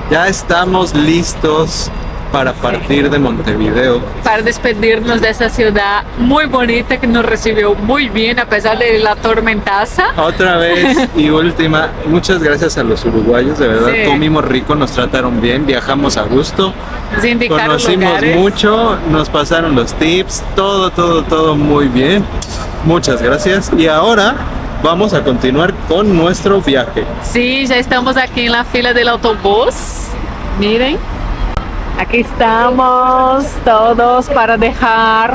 Ya estamos listos para partir de Montevideo. Para despedirnos de esa ciudad muy bonita que nos recibió muy bien a pesar de la tormentaza. Otra vez y última, muchas gracias a los uruguayos, de verdad, Sí. comimos rico, nos trataron bien, viajamos a gusto, Nos indicaron conocimos lugares. mucho, nos pasaron los tips, todo muy bien. Muchas gracias y ahora vamos a continuar con nuestro viaje. Sí, ya estamos aquí en la fila del autobús. Miren, aquí estamos todos para dejar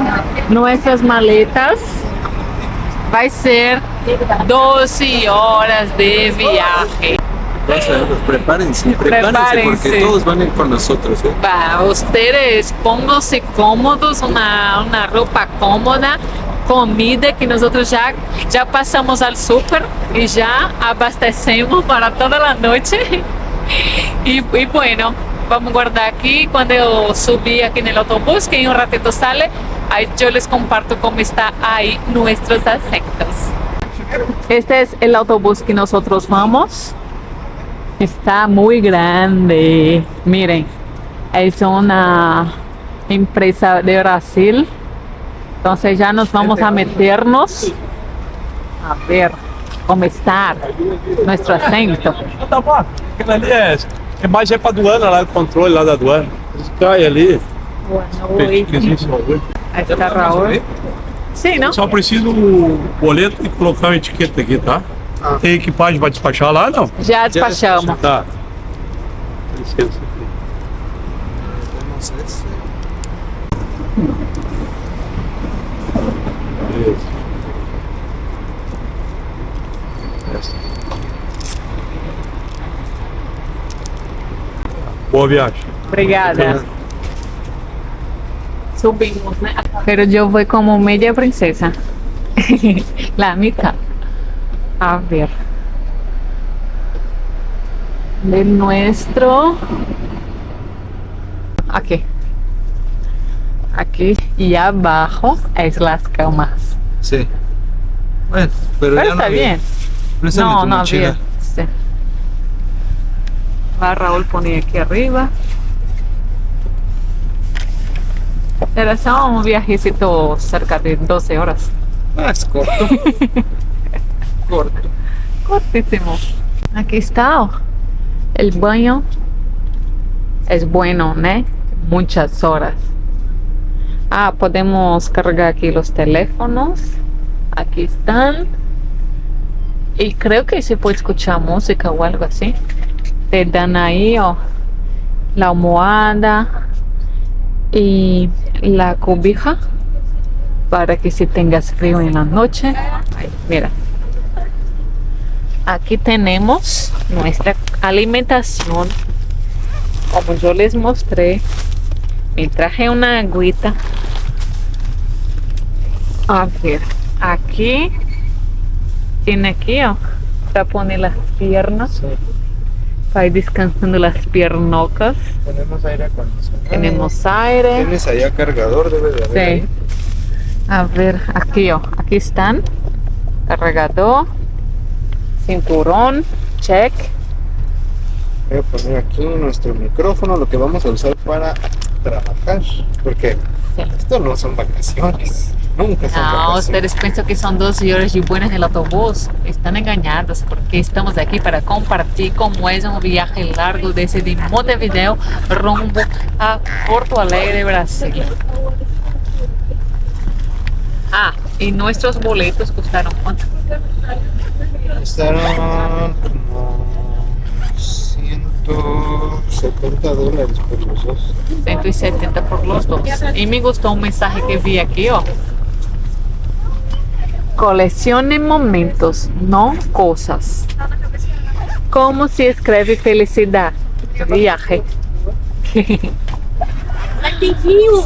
nuestras maletas. Va a ser 12 horas de viaje. Prepárense porque Prepárense. todos van a ir con nosotros. Va, ustedes pónganse cómodos, una ropa cómoda, comida que nosotros ya pasamos al súper y ya abastecemos para toda la noche. Y bueno, vamos a guardar aquí cuando yo subí aquí en el autobús, que en un ratito sale, ahí yo les comparto cómo está ahí nuestros asientos. Este es el autobús que nosotros vamos. Está muy grande. Miren, es una empresa de Brasil. Entonces ya nos vamos a meternos a ver cómo está nuestro asiento. Tá bom, aquilo ali é mais para aduana, lá do controle lá da aduana. Eles caem ali, Ahí está Raúl. Sí, ¿no? só preciso o boleto e colocar uma etiqueta aqui, tá? Tem equipagem para despachar lá, não? Ya despachamos. Tá. Licença. Beleza. Boa viagem. Obrigada. Subimos, ¿no? Pero yo voy como media princesa. La mitad. A ver. De nuestro. Aquí. Aquí. Y abajo es las camas. Sí. Bueno, pero Pero ya está no bien. Préstame No, tu no mochila. había. Sí. Va Raúl pone aquí arriba. Era só un viajecito cerca de 12 horas. Ah, es corto. Corto. Cortísimo. Aquí está. Ó. El baño es bueno, ¿no? Muchas horas. Ah, podemos cargar aquí los teléfonos. Aquí están. Y creo que se puede escuchar música o algo así. Te dan ahí ó, la almohada y la cobija para que si tengas frío en la noche. Ay, mira. Aquí tenemos nuestra alimentación. Como yo les mostré, me traje una agüita. A ver, aquí tiene aquí, ó, para poner las piernas, para ir descansando las piernocas. Tenemos aire acondicionado. Tenemos aire. Tienes allá cargador, debe de haber. Sí. A ver, aquí, ó, aquí están. Cargador, cinturón, check. Voy a poner aquí nuestro micrófono, lo que vamos a usar para trabajar. Porque Sí. esto no son vacaciones. Nunca son No, vacaciones. ustedes piensan que son 12 horas de buenas en el autobús. Están engañados porque estamos aquí para compartir cómo es un viaje largo desde Montevideo rumbo a Porto Alegre, Brasil. Ah, y nuestros boletos costaron ¿cuánto? Costaron como $170 por los dos. 170 por los dos. Y me gustó un mensaje que vi aquí, ó. Coleccione momentos, no cosas. ¿Cómo se escribe felicidad? Viaje.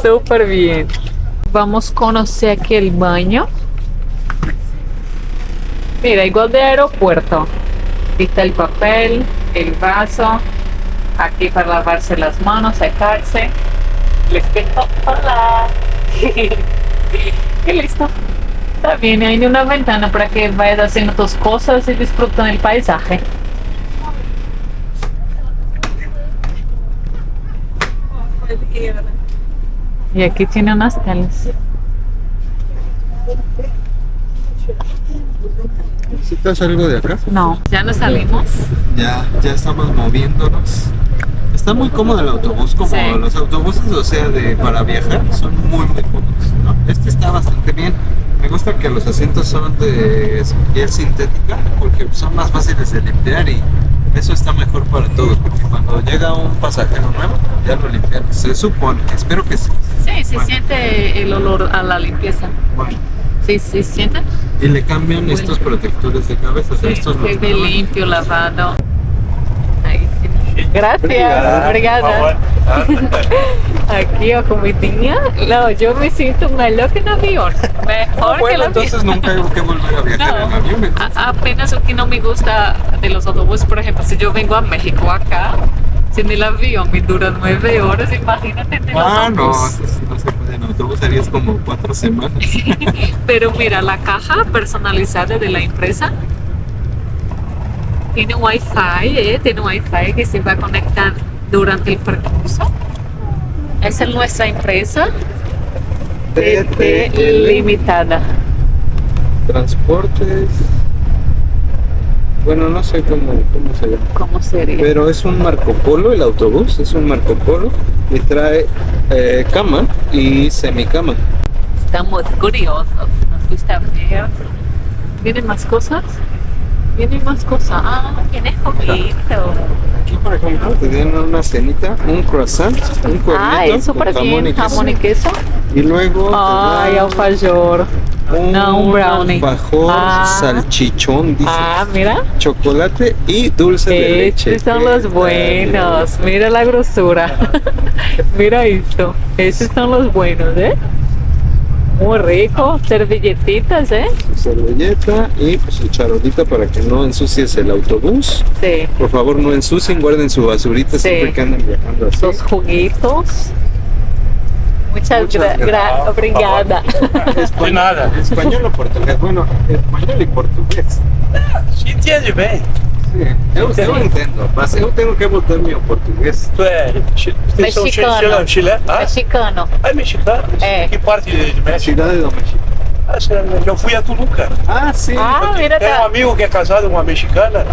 Súper bien. Vamos a conocer aquí el baño. Mira, igual de aeropuerto. Aquí está el papel, el vaso. Aquí para lavarse las manos, secarse. Les pinto. Hola. Y listo. Está bien, hay una ventana para que vayas haciendo tus cosas y disfruten el paisaje. Y aquí tiene unas telas. ¿Necesitas algo de acá? No, ya nos salimos. Ya estamos moviéndonos. Está muy cómodo el autobús, como Sí. los autobuses, o sea, para viajar, son muy cómodos, ¿no? Este está bastante bien. Me gusta que los asientos son de piel sintética porque son más fáciles de limpiar y eso está mejor para todos, porque cuando llega un pasajero nuevo, ya lo limpian. Se supone, espero que sí. Sí, se Bueno. siente el olor a la limpieza. Bueno, Sí, sí, siente. y le cambian estos protectores de cabeza, o sea, estos los Se ve lavan. limpio, lavado. Ahí sí. Gracias, Obrigada. obrigada. Aquí a comidinha. No, yo me siento mejor que en avión. Mejor que Bueno, el avión. entonces nunca hay que volver a viajar en avión. entonces. Apenas lo que no me gusta de los autobuses, por ejemplo, si yo vengo a México acá, si en el avión me dura 9 horas, imagínate en el No, autobús. entonces no se puede. En autobús harías como 4 semanas. Pero mira, la caja personalizada de la empresa tiene Wi-Fi, tiene Wi-Fi que se va a conectar durante el percurso. Esa es nuestra empresa TTL. limitada. Transportes. Bueno, no sé cómo se llama. ¿Cómo sería? Pero es un Marco Polo, el autobús es un Marco Polo y trae cama y semicama. Estamos curiosos, nos gusta ver. ¿Vienen más cosas? Vienen más cosas. Ah, viene juguito. Aquí, por ejemplo, te dan una cenita, un croissant, un cuernito Ah, es súper con bien. Jamón y queso. Y luego Ay, te dan alfajor. No, un brownie. alfajor, Ah. salchichón, dice, Ah, mira. chocolate y dulce de leche. Estos son los buenos. Mira la grosura. Mira esto. Estos son los buenos, ¿eh? Muy rico. Servilletitas, ¿eh? Su servilleta y pues, su charolita para que no ensucies el autobús. Sí. Por favor, no ensucien, guarden su basurita Sí. siempre que anden viajando así. Los juguitos. Muchas Muchas gracias. obrigada. De nada. Español o portugués. Bueno, español y portugués. Se entende bem. Sí. Eu entendo, mas eu tenho que botar meu português. Tu é. Vocês são Mexicano. chileno? Ah, Mexicano. é mexicano? É. Que parte de México? Cidade do México. Ah, eu fui a Toluca. Ah, sim. Ah, mira, Tem um tá. amigo que é casado com uma mexicana.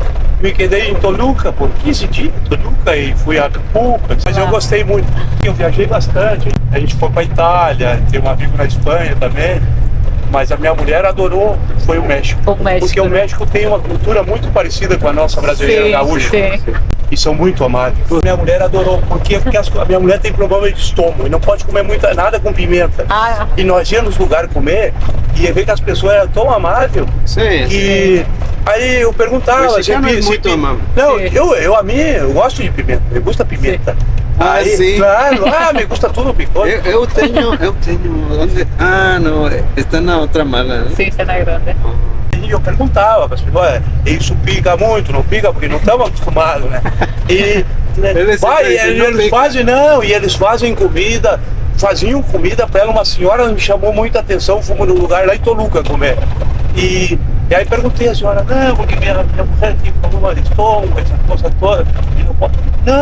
Me quedei em Toluca por 15 dias em Toluca e fui a Acapulco. Mas eu gostei muito. Eu viajei bastante. A gente foi para Itália, tem um amigo na Espanha também. Mas a minha mulher adorou, foi o México. O México. Porque o México tem uma cultura muito parecida com a nossa brasileira Sim, gaúcha. sim. E são muito amáveis. Minha mulher adorou. Porque a minha mulher tem problema de estômago e não pode comer nada com pimenta. Ah, E nós íamos nos lugares comer e ia ver que as pessoas eram tão amáveis Sim, que aí eu perguntava Mexicano é muito amável. Não, Sim. eu a mim, eu gosto de pimenta, me gusta pimenta. Ah, Aí, sim. claro, me gusta tudo picante. Eu tenho. Onde? Ah, não, está na outra mala. Né? sí, está grande. E eu perguntava para as pessoas, isso pica muito, não pica? Porque não estamos acostumados, né? E Eles vai, sempre dizem, não eles pica. fazem, não, e eles fazem comida, faziam comida para ela, uma senhora me chamou muita atenção, fomos num lugar lá em Toluca comer. E aí perguntei à senhora, não, porque minha mulher tinha problema de estômago, essa coisa toda. E não, pode...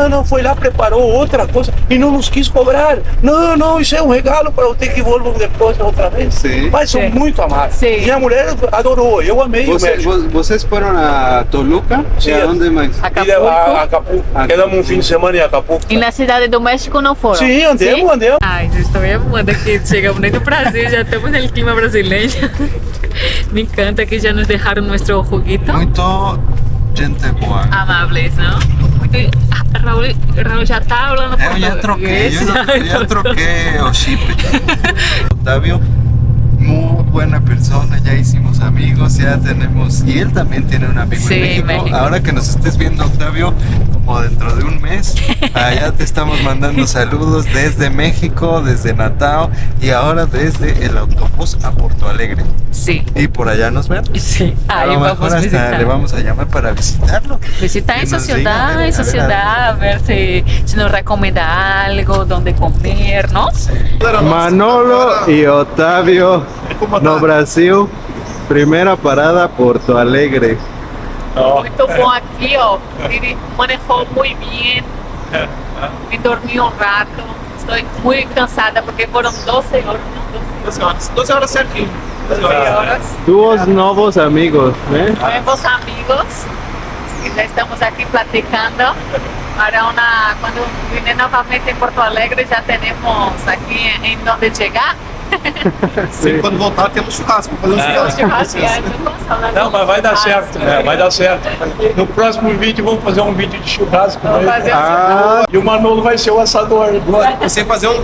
não, foi lá, preparou outra coisa e não nos quis cobrar. Não, isso é um regalo para eu ter que voltar depois outra vez. Sim. Mas são Sim. muito amáveis. Sim. Minha mulher adorou, eu amei o México. Vocês foram a Toluca? Sim. E aonde mais? E a Acapulco. Quedamos um fim de semana em Acapulco. E na cidade do México não foram? Sim, andemos. Ai, nós estamos amando aqui. Chegamos nem no Brasil, já estamos no clima brasileiro. Me encanta que já nos deixaram nosso juguito. Muito gente boa. Amables, não? Muito... Raul já está falando Eu já troquei, eu troquei o chip. Octavio, muy buena persona, ya hicimos amigos, ya tenemos, y él también tiene un amigo Sí, en México. México. Ahora que nos estés viendo, Octavio, como dentro de un mes, allá te estamos mandando saludos desde México, desde Natao y ahora desde el autobús a Porto Alegre. Sí, Y por allá nos vemos. sí. A Aí lo vamos mejor hasta visitar. le vamos a llamar para visitarlo. Visitar Que essa nos diga, ciudad, a ver, essa ciudad, a ver si nos recomenda algo, donde comer, ¿no? Manolo y Otavio, no Brasil, primera parada Porto Alegre. Muito bom aqui, ó. Ele manejou muito bem. Me dormi um rato. estoy muy cansada porque fueron 12 horas, ¿no? 12 horas cerquinho. 12 horas. Tuos nuevos amigos, ¿eh? Nuevos amigos. Y ya estamos aquí platicando. Para cuando vine nuevamente en Porto Alegre ya tenemos aquí en donde llegar. Sim, quando voltar temos churrasco, fazer um churrasco. Churrasco, eu tô com saudade Não, do mas vai dar churrasco. certo, né? Vai dar certo. No próximo vídeo vamos fazer um vídeo de churrasco. Vamos né? fazer um Ah, e o Manolo vai ser o assador. Você fazer um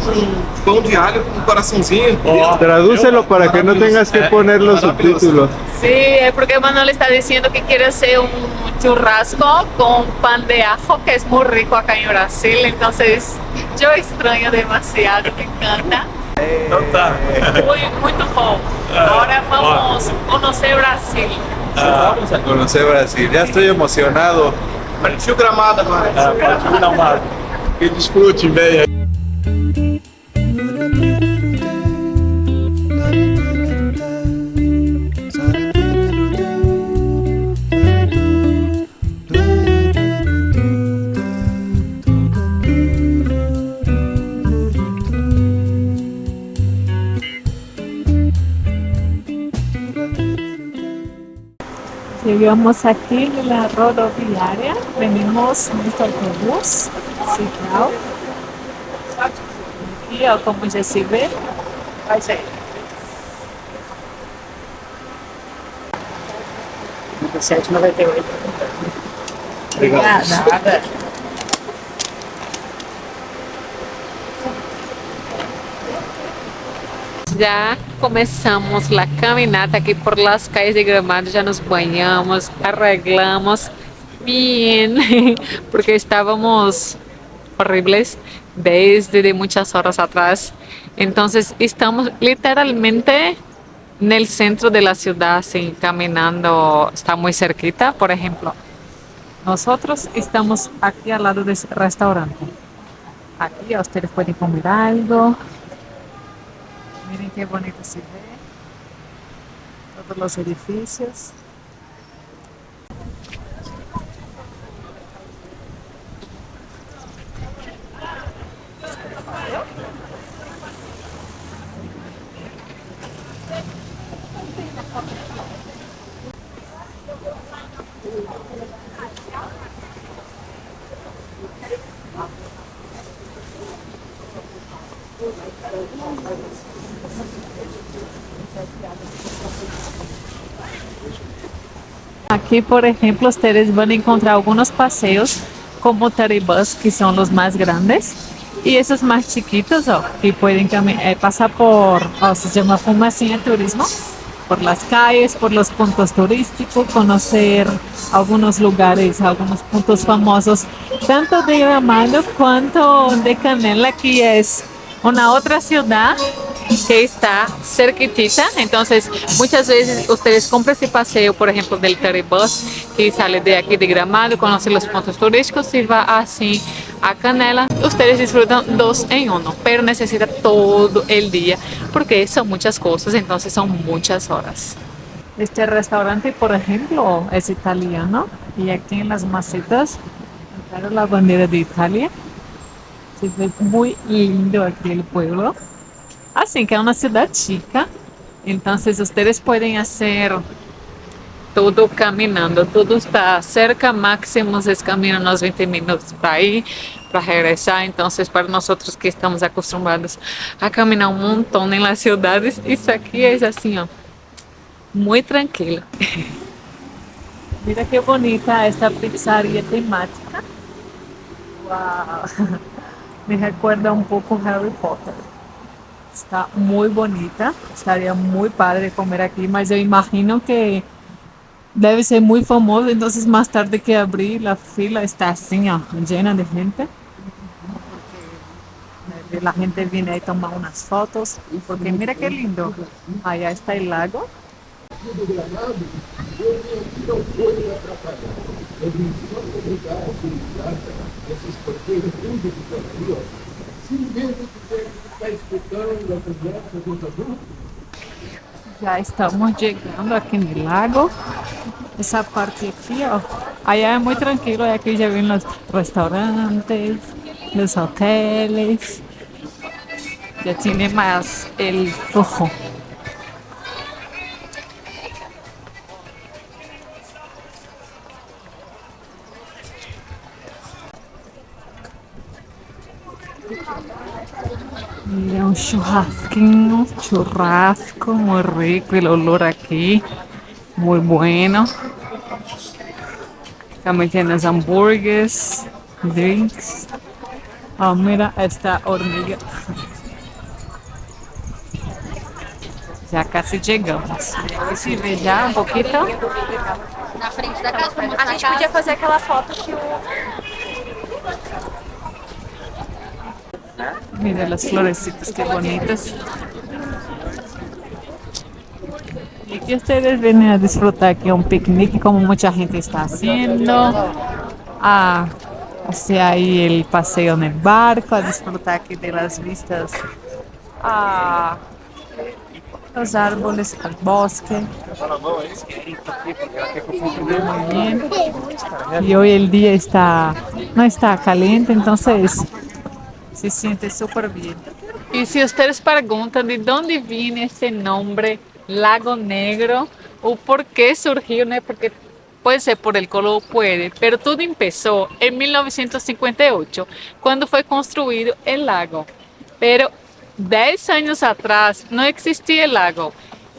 pão de alho com um coraçãozinho. Ó, Tradúcelo para que no tengas que poner los subtítulos. Sí, es porque Manuel está diciendo que quiere hacer un churrasco con pan de ajo, que es muy rico acá en Brasil. Entonces, yo extraño demasiado, me encanta. então tá. Muy bom. Ahora vamos a conocer Brasil. Vamos a conocer Brasil. Ya estoy emocionado. Partiu gramado agora. Pode dar uma. Que desfrute bem aí. Llegamos aquí en la rodoviaria, venimos nuestro autobús, Central. Aqui, ó, como já se vê, vai ser. 17,98. Obrigada. Ya comenzamos la caminata aquí por las calles de Gramado, ya nos bañamos, arreglamos bien, porque estábamos horribles desde muchas horas atrás. Entonces estamos literalmente en el centro de la ciudad, así, caminando, está muy cerquita. Por ejemplo, nosotros estamos aquí al lado de ese restaurante. Aquí ustedes pueden comer algo. Miren qué bonito se ve. Todos los edificios. Aquí, por ejemplo, ustedes van a encontrar algunos paseos como Taribus, que son los más grandes, y esos más chiquitos, que pueden pasar por, se llama Fumacinha Turismo, por las calles, por los puntos turísticos, conocer algunos lugares, algunos puntos famosos, tanto de Gramado cuanto de Canela, que es una otra ciudad que está cerquitita. Entonces muchas veces ustedes compran ese paseo, por ejemplo, del Taribus, que sale de aquí de Gramado, conoce los puntos turísticos y va así a Canela. Ustedes disfrutan 2 en 1, pero necesita todo el día porque son muchas cosas, entonces son muchas horas. Este restaurante, por ejemplo, es italiano y aquí en las macetas está la bandera de Italia. Se ve muy lindo aquí el pueblo. Así que es una ciudad chica, entonces ustedes pueden hacer todo caminando, todo está cerca, máximo es caminar unos 20 minutos para ir, para regresar. Entonces para nosotros que estamos acostumbrados a caminar un montón en las ciudades, eso aquí es así, muy tranquilo. Mira qué bonita esta pizzería temática. Wow. Me recuerda un poco Harry Potter. Está muy bonita, estaría muy padre comer aquí, mas yo imagino que debe ser muy famoso, entonces más tarde que abrir la fila está así, llena de gente, porque la gente viene a tomar unas fotos, porque mira qué lindo, allá está el lago. Ya estamos llegando aquí en el lago. Esa parte aquí, allá es muy tranquilo, aquí ya ven los restaurantes, los hoteles. ya tiene más el rojo. Mira, un churrasquinho, churrasco, muy rico, el olor aquí, muy bueno. También tienes hambúrgueres, drinks. Oh, mira esta hormiga. Ya casi llegamos. Se vê já um pouquinho. Na frente da casa. A gente podia fazer aquela foto que o... Mira las florecitas, qué bonitas. Y aquí ustedes vienen a disfrutar aquí un picnic como mucha gente está haciendo. Hacia ahí el paseo en el barco, a disfrutar aquí de las vistas a los árboles, al bosque. Muy bien. Y hoy el día no está caliente, entonces se siente súper bien. Y si ustedes preguntan de dónde viene este nombre Lago Negro o por qué surgió, ¿no? Porque puede ser por el color, puede, pero todo empezó en 1958, cuando fue construido el lago. Pero 10 años atrás no existía el lago.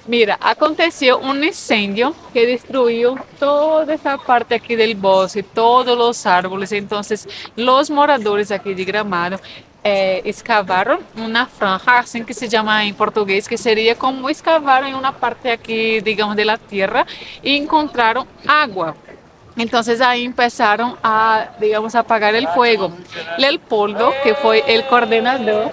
Mira, aconteció un incendio que destruyó toda esa parte aquí del bosque, todos los árboles. Entonces, los moradores aquí de Gramado escavaron una franja, así que se llama en portugués, que sería como excavar en una parte aquí, digamos, de la tierra, y encontraron agua. Entonces ahí empezaron a, digamos, a apagar el fuego. Leopoldo, que fue el coordinador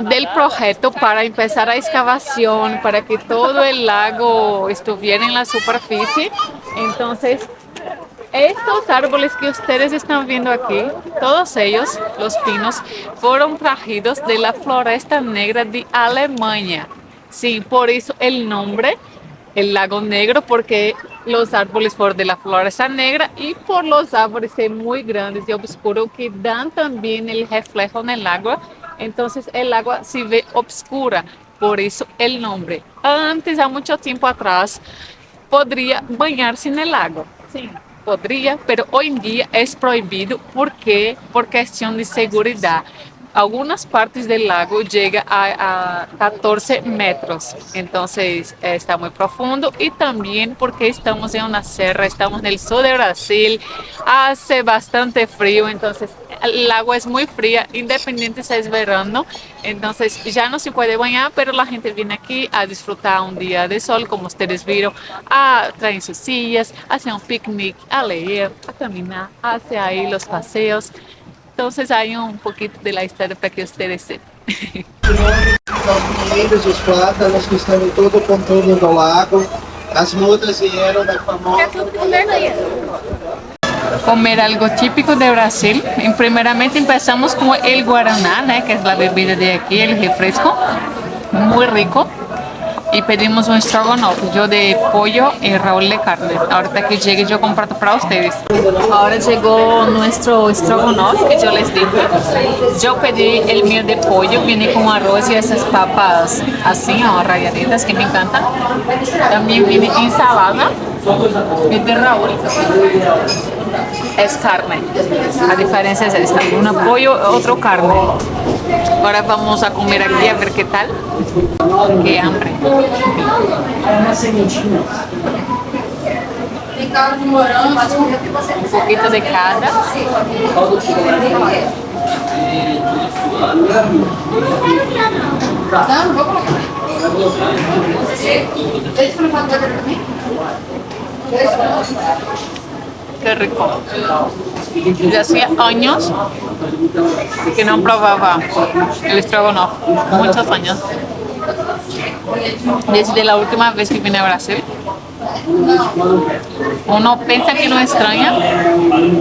del proyecto para empezar a excavación, para que todo el lago estuviera en la superficie. Entonces, estos árboles que ustedes están viendo aquí, todos ellos, los pinos, fueron traídos de la floresta negra de Alemania. Sí, por eso el nombre, el lago negro, porque los árboles fueron de la floresta negra y por los árboles muy grandes y oscuros que dan también el reflejo en el agua. Entonces el agua se ve oscura, por eso el nombre. Antes, a mucho tiempo atrás, podría bañarse en el lago. Sí, podría, pero hoy en día es prohibido porque por cuestión de seguridad. Algunas partes del lago llega a 14 metros, entonces está muy profundo y también porque estamos en una sierra, estamos en el sur de Brasil, hace bastante frío, entonces el agua es muy fría, independiente si es verano, entonces ya no se puede bañar, pero la gente viene aquí a disfrutar un día de sol, como ustedes vieron, a traer sus sillas, a hacer un picnic, a leer, a caminar, a hacer ahí los paseos. Entonces hay un poquito de la historia para que ustedes sepan. Os pinheiros, os plátanos que estão em todo o contorno do lago. As mudas vieram da famosa. Comer algo típico de Brasil. Primeramente empezamos con el guaraná, ¿no? Que es la bebida de aquí, el refresco, muy rico. Y pedimos un estrogonofe, yo de pollo y Raúl de carne. Ahorita que llegue yo comparto para ustedes. Ahora llegó nuestro estrogonofe que yo les dije. Yo pedí el mío de pollo, viene con arroz y esas papas así, rayaditas que me encantan. También viene ensalada y de Raúl es carne. La diferencia es esta, un pollo, otro carne. Ahora vamos a comer aquí a ver qué tal. Qué hambre. Un poquito de cada. Qué rico. Yo hacía años que no probaba el estrogonofe, muchos años. Desde la última vez que vine a Brasil, uno piensa que no extraña,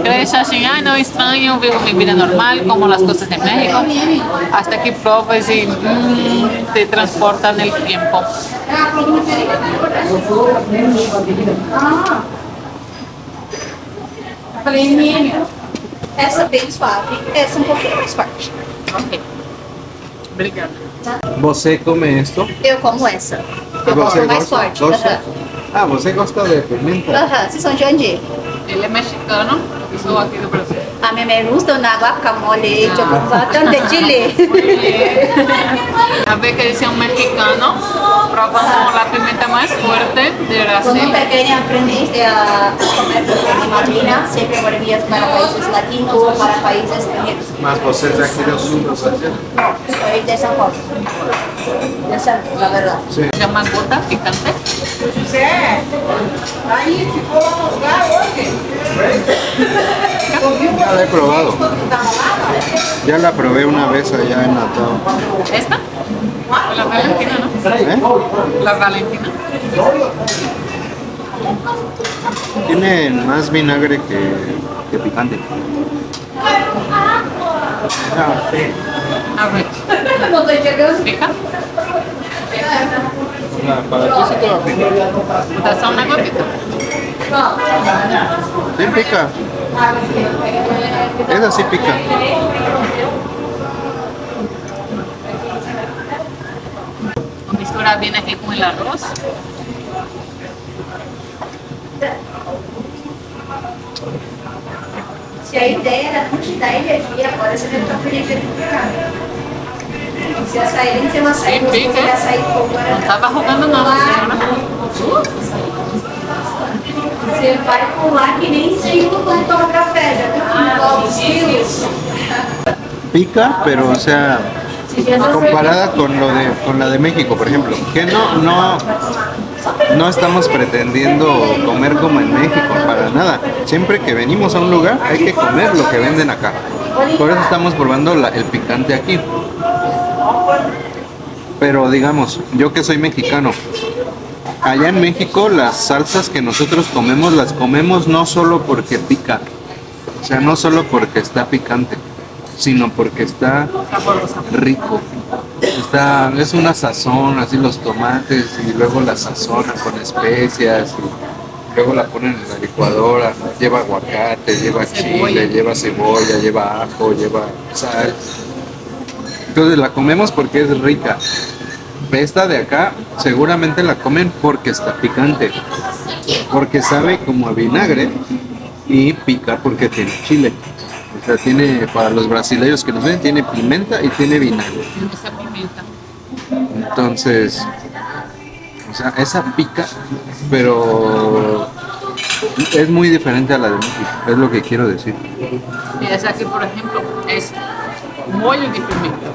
cree así, no extraño, vivo mi vida normal, como las cosas de México, hasta que pruebas y te transportan el tiempo. Essa bem suave, essa um pouquinho mais forte. Ok. Obrigada. ¿Você come esto? Eu como essa. Eu você gosto mais gosta? forte. Gosta? Aham. Ah, você gosta de pimenta? Aham. Vocês são de onde? Él es mexicano y soy aquí de Brasil. A mim me gusta na guacamole, eu como bastante chile. A ver que dice un mexicano, probamos la pimienta más fuerte de Quando Brasil. pequena aprendi a comer com minha madrinha, sempre volvia para países latinos ou para países negros. Mas você é daqui do sul do Brasil? Soy de São Paulo. De Santos, la verdad. Sí. Se llama gota picante. Ya la he probado. Ya la probé una vez allá en Natal. ¿Esta? La Valentina, ¿no? ¿Eh? La Valentina. Tiene más vinagre que picante. Ah, sí. A ver, Não tô enxergando. ¿pica? Para ti sí te va a picar. ¿Te da una gotita? Sí pica. Esa sí pica. Mistura bien aquí con el arroz. Se a ideia era dar energia, agora você deve estar preenchendo. Se açaí, tem um açaí, Sim, você pica. tem açaí com No guaraná. estaba jugando nada, señora. Você vai pular que nem 5 quando toma café, já tem alguns quilos. Pica, pero o sea, comparada con la de México, por ejemplo, que no estamos pretendiendo comer como en México, para nada. Siempre que venimos a un lugar hay que comer lo que venden acá. Por eso estamos probando el picante aquí. Pero digamos, yo que soy mexicano, allá en México las salsas que nosotros comemos las comemos no solo porque pica, o sea, no solo porque está picante, sino porque está rico. Es una sazón, así los tomates y luego la sazonan con especias y luego la ponen en la licuadora, lleva aguacate, lleva chile, lleva cebolla, lleva ajo, lleva sal. Entonces la comemos porque es rica. Esta de acá seguramente la comen porque está picante, porque sabe como a vinagre y pica porque tiene chile. O sea, tiene, para los brasileños que nos ven, tiene pimienta y tiene vinagre. Esa pimienta. Entonces, o sea, esa pica, pero es muy diferente a la de México, es lo que quiero decir. Y esa aquí, por ejemplo, es mollo de pimienta.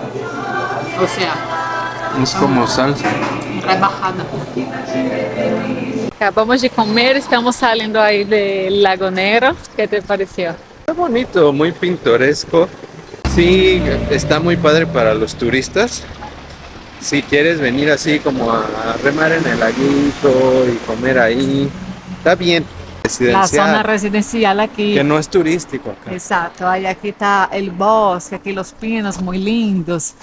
O sea, Es como salsa. rebajada. Acabamos de comer, estamos saliendo ahí del Lago Negro. ¿Qué te pareció? Está bonito, muy pintoresco. Sí, está muy padre para los turistas. Si quieres venir así como a remar en el laguito y comer ahí, está bien. La zona Residencial, residencial aquí. que no es turístico acá. Exacto, ahí aquí está el bosque, aquí los pinos muy lindos.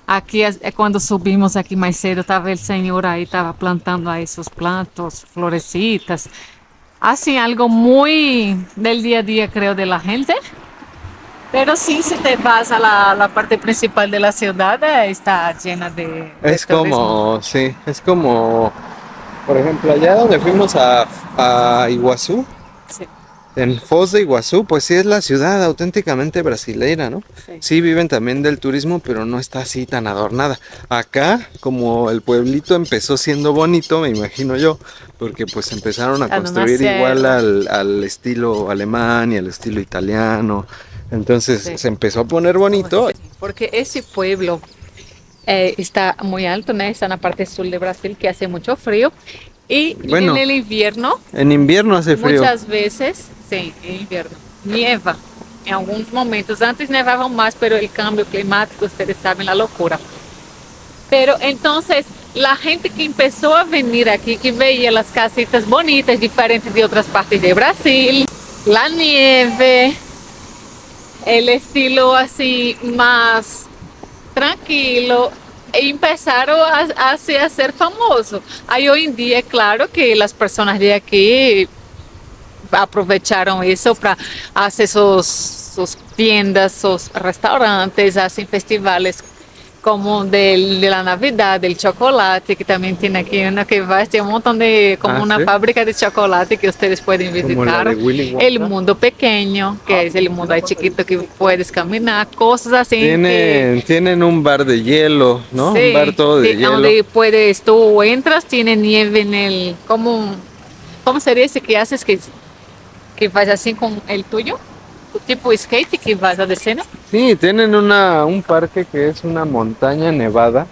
Aquí es cuando subimos aquí más cedo, estaba el señor ahí, estaba plantando ahí sus plantas, florecitas. Así algo muy del día a día, creo, de la gente. Pero sí, si te vas a la parte principal de la ciudad, está llena de Es turismo. como, sí, es como, por ejemplo, allá donde fuimos a Iguazú, Sí. en Foz de Iguazú, pues sí es la ciudad auténticamente brasileira, ¿no? Sí. Sí viven también del turismo, pero no está así tan adornada. Acá, como el pueblito empezó siendo bonito, me imagino yo, porque pues empezaron a Ah, construir nomás igual cierto. al estilo alemán y al estilo italiano. Entonces Sí. se empezó a poner bonito. Sí, porque ese pueblo está muy alto, ¿no? Está en la parte sur de Brasil, que hace mucho frío. Y Bueno. en el invierno, En invierno hace frío. muchas veces, sí, en invierno, nieva. En algunos momentos, antes nevaba más, pero el cambio climático, ustedes saben, la locura. Pero entonces, la gente que empezó a venir aquí, que veía las casitas bonitas, diferentes de otras partes de Brasil, la nieve, el estilo así más tranquilo, e empezaron a ser famoso. Aí hoy en día, claro que las personas de aquí aprovecharon eso para hacer sus tiendas, sus restaurantes, hacen festivales como de la Navidad, del chocolate, que también tiene aquí uno que va, tiene un montón de, como una ¿sí? fábrica de chocolate que ustedes pueden Como la visitar. de Willy Wonka. El mundo pequeño, que es el mundo ahí chiquito que puedes caminar, cosas así. Tienen un bar de hielo, ¿no? Sí, Un bar todo de hielo. donde puedes, tú entras, tiene nieve en el, ¿cómo sería ese que haces que vas así con el tuyo? Tipo skate que vas a decena. Sí, tienen un parque que es una montaña nevada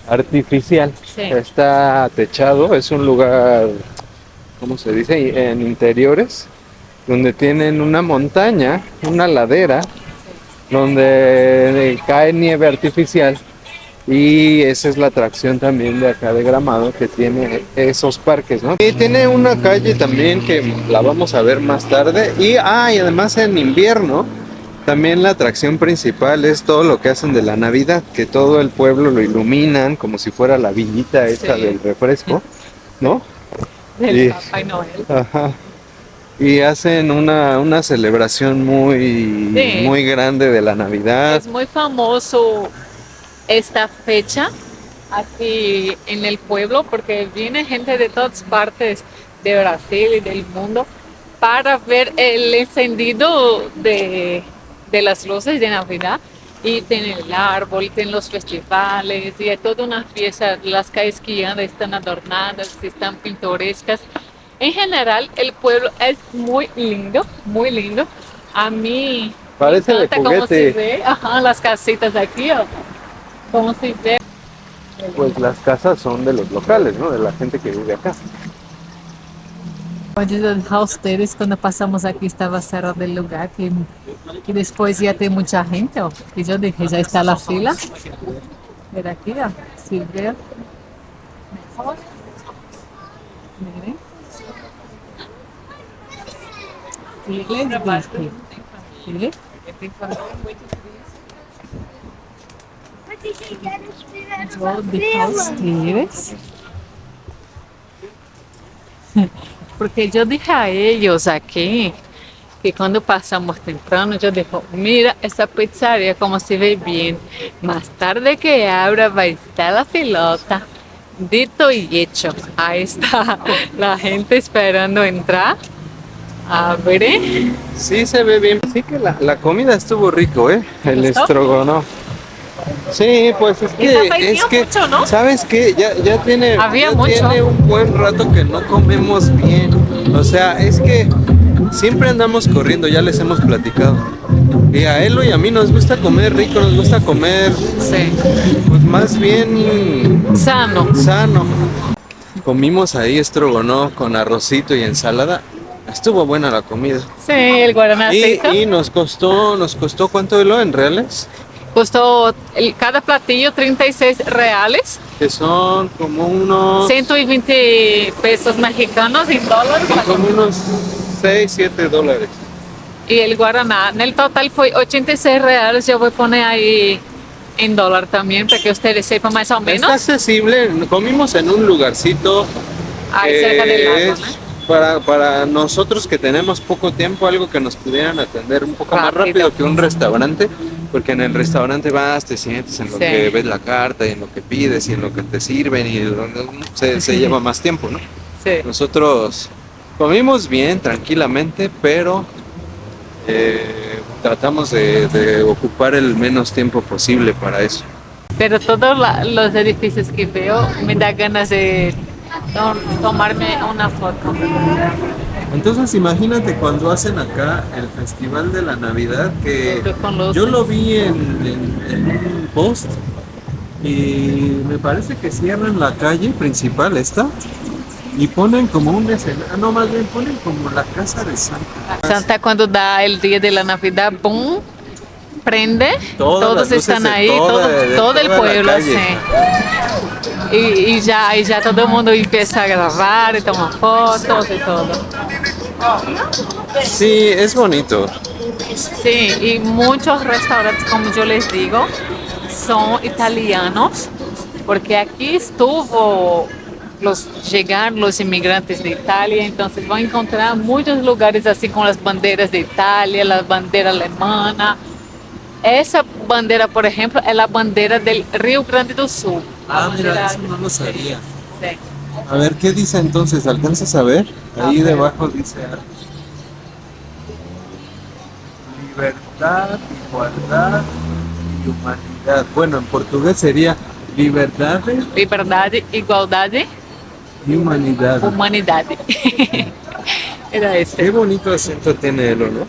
artificial. Sí. Está techado, es un lugar, ¿cómo se dice? En interiores, donde tienen una montaña, una ladera, donde cae nieve artificial. Y esa es la atracción también de acá de Gramado, que tiene esos parques, ¿no? Y tiene una calle también que la vamos a ver más tarde. Y además en invierno, también la atracción principal es todo lo que hacen de la Navidad, que todo el pueblo lo iluminan como si fuera la villita esta Sí. del refresco, ¿no? Del Sí. Papá Noel. Ajá. Y hacen una celebración muy, Sí. muy grande de la Navidad. Es muy famoso esta fecha aquí en el pueblo porque viene gente de todas partes de Brasil y del mundo para ver el encendido de las luces de Navidad. Y tienen el árbol, tienen los festivales y hay toda una fiesta. Las calles que ya están adornadas, están pintorescas. En general, el pueblo es muy lindo, muy lindo. A mí Parece me de encanta cómo juguete. se ve, las casitas aquí, cómo se ve. Pues las casas son de los locales, ¿no? De la gente que vive acá. Pode dejar a ustedes quando passamos aqui estava cerrado o lugar que depois ia ter muita gente, ó. Que já dije, já está na fila. Mira aqui, ó. Se vê. Miren. Les dije. ¿Sí? Yo dije a ustedes. Porque yo dije a ellos aquí que cuando pasamos temprano, yo dije, mira esa pizzería como se ve bien. Más tarde que abra va a estar la filota. Dito y hecho. Ahí está la gente esperando entrar. Abre. Sí, se ve bien. Sí que la comida estuvo rico, ¿eh? El ¿Gustó? estrogonoff. Sí, pues es Esta vez dio que mucho, ¿no? ¿sabes qué? Ya tiene, Había ya mucho. tiene un buen rato que no comemos bien. O sea, es que siempre andamos corriendo, ya les hemos platicado. Y a Elo y a mí nos gusta comer rico, nos gusta comer Sí. pues más bien Sano. sano. Comimos ahí estrogonoff con arrocito y ensalada. Estuvo buena la comida. Sí, el guaranacito. Y nos costó ¿cuánto Elo en reales? Costó cada platillo 36 reales. Que son como unos 120 pesos mexicanos en dólares. como unos 6, 7 dólares. Y el guaraná, en el total fue 86 reales. Yo voy a poner ahí en dólar también para que ustedes sepan más o Está menos. accesible, comimos en un lugarcito Ahí cerca del lago, es ¿no? para nosotros que tenemos poco tiempo, algo que nos pudieran atender un poco más Rápido. rápido que un restaurante, porque en el restaurante vas, te sientes en lo Sí. que ves la carta y en lo que pides y en lo que te sirven y se lleva más tiempo, ¿no? Sí. Nosotros comimos bien, tranquilamente, pero tratamos de ocupar el menos tiempo posible para eso. Pero todos los edificios que veo me da ganas de tomarme una foto. Entonces imagínate cuando hacen acá el Festival de la Navidad, que Con los- yo lo vi en un post y me parece que cierran la calle principal esta y ponen como un escenario, no, más bien ponen como la casa de Santa. Santa cuando da el día de la Navidad, ¡pum! Prende, Todas las todos luces están de ahí, toda- de todo el toda la pueblo, calle. sí. Y ya todo el mundo empieza a grabar y toma fotos y todo. Sí, es bonito. Sí, y muchos restaurantes, como yo les digo, son italianos, porque aquí estuvo llegar los inmigrantes de Italia, entonces van a encontrar muchos lugares así con las banderas de Italia, la bandera alemana. Esa bandera, por ejemplo, es la bandera del Río Grande do Sul. Ah, mira, eso no lo sabía. Sí. A ver, ¿qué dice entonces? ¿Alcanzas a ver? Ahí debajo dice libertad, igualdad y humanidad. Bueno, en portugués sería liberdade Liberdade, igualdade, y humanidad. humanidade. Era Qué esse. bonito acento tiene él, ¿no?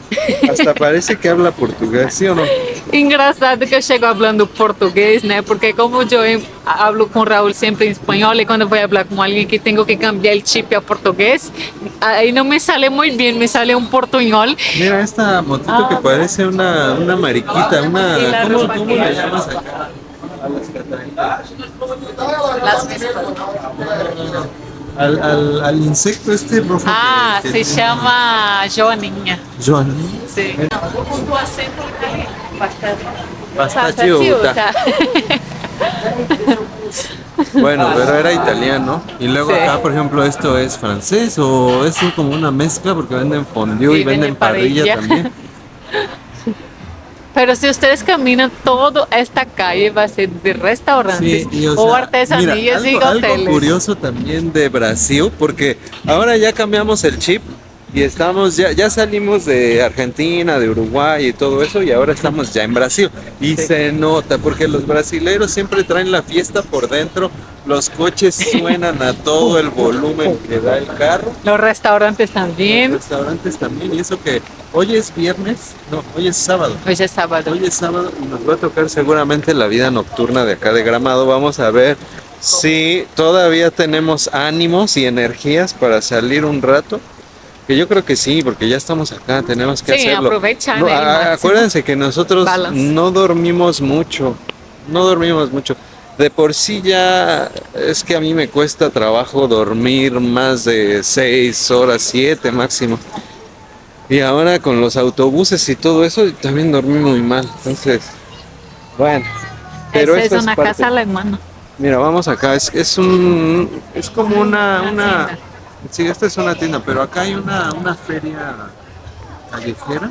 Hasta parece que habla portugués, ¿sí o no? Engraçado que eu chego falando português, né? Porque como eu hablo com Raul sempre em espanhol e quando vou falar com alguém que tenho que cambiar o chip a português, aí não me sale muito bem, me sale um portunhol. Mira esta motito que parece una mariquita, una... Y la ¿Cómo, ropa cómo que le es. llamas acá? A las cataritas. Las vespas. Al insecto este rojo. Ah, que se tiene- chama Joaninha. Joan. Sim. Com o acento italiano. Bastante. Bastachiuta. Bueno, pero era italiano. Y luego Sí. acá, por ejemplo, esto es francés o es como una mezcla porque venden fondue Sí, y venden venden parrilla parrilla. también. Pero si ustedes caminan toda esta calle va a ser de restaurantes Sí, y, o, sea, artesanías mira, y algo hoteles. curioso también de Brasil, porque ahora ya cambiamos el chip y estamos, ya salimos de Argentina, de Uruguay y todo eso, y ahora estamos ya en Brasil. Y Sí. se nota, porque los brasileros siempre traen la fiesta por dentro, los coches suenan a todo el volumen que da el carro. Los restaurantes Los también. restaurantes también, y eso que hoy es viernes, no, hoy es sábado. Hoy es sábado. Hoy es sábado y nos va a tocar seguramente la vida nocturna de acá de Gramado. Vamos a ver si todavía tenemos ánimos y energías para salir un rato. Que yo creo que sí, porque ya estamos acá, tenemos que Sí, hacerlo. aprovechan No, el máximo. acuérdense que nosotros Balance. no dormimos mucho, no dormimos mucho. De por sí ya es que a mí me cuesta trabajo dormir más de 6 horas, 7 máximo. Y ahora con los autobuses y todo eso también dormí muy mal. Entonces, bueno. Pero Esa esto es una parte. casa alemana. Mira, vamos acá. Es como una. tienda. Sí, esta es una tienda, pero acá hay una feria callejera.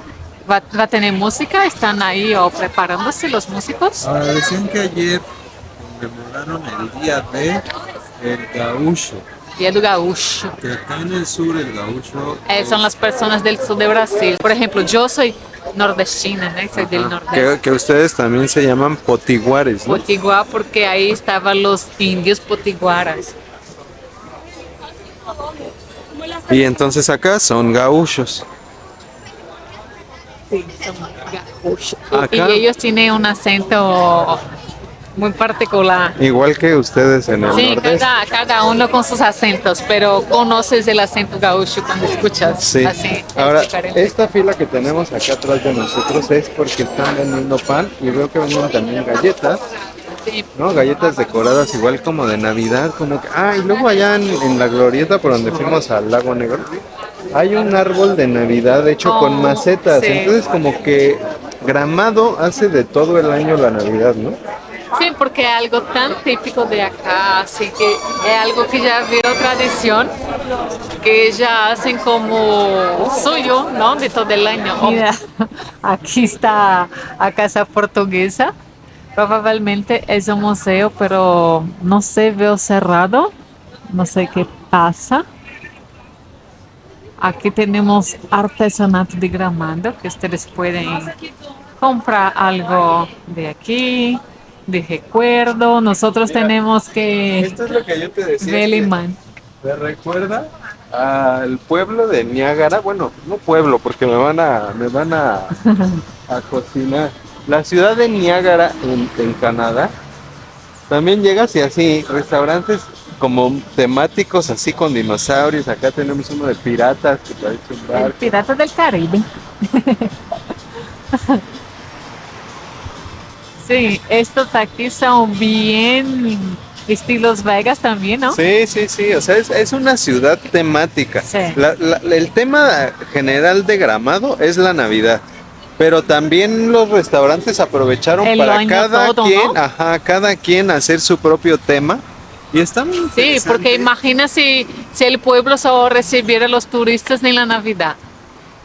Va a tener música, están ahí o preparándose los músicos. Ahora, decían que ayer conmemoraron el día de el gaúcho. Dia do Gaúcho. Que acá en el sur el gaúcho Son las personas del sur de Brasil. Por ejemplo, yo soy nordestina, ¿no? Soy del nordeste. que ustedes también se llaman potiguares, ¿no? Potiguar, porque ahí estaban los indios potiguaras. Y entonces acá son gaúchos. Sí, son gaúchos. Acá- Y ellos tienen un acento muy particular. Igual que ustedes en el Sí, nordeste. cada uno con sus acentos, pero conoces el acento gaúcho cuando escuchas. Sí. Así, es Ahora, diferente. esta fila que tenemos acá atrás de nosotros es porque están vendiendo pan y veo que venden también galletas, Sí. ¿no? Galletas decoradas igual como de Navidad, como que... Ah, y luego allá en la glorieta por donde fuimos al Lago Negro, hay un árbol de Navidad hecho Oh, con macetas, sí. entonces como que Gramado hace de todo el año la Navidad, ¿no? Sí, porque es algo tan típico de acá, así que es algo que ya viró tradición, que ya hacen como suyo, ¿no? De todo el año. Mira, aquí está la casa portuguesa. Probablemente es un museo, pero no sé, veo cerrado. No sé qué pasa. Aquí tenemos artesanato de Gramado, que ustedes pueden comprar algo de aquí, de recuerdo. Nosotros tenemos que Esto es lo que yo te decía. ver el es que imán. me recuerda al pueblo de Niágara, bueno, no pueblo, porque me van a cocinar. La ciudad de Niágara en Canadá, también llegas y así, restaurantes como temáticos así con dinosaurios. Acá tenemos uno de piratas que parece un El barco. Pirata del Caribe. Sí, estos aquí son bien estilos Vegas también, ¿no? Sí, sí, sí, o sea, es una ciudad temática. Sí. El tema general de Gramado es la Navidad, pero también los restaurantes aprovecharon El para año cada todo, quien, ¿no? cada quien hacer su propio tema Y está muy Sí, interesante. porque imagina si el pueblo solo recibiera a los turistas en la Navidad.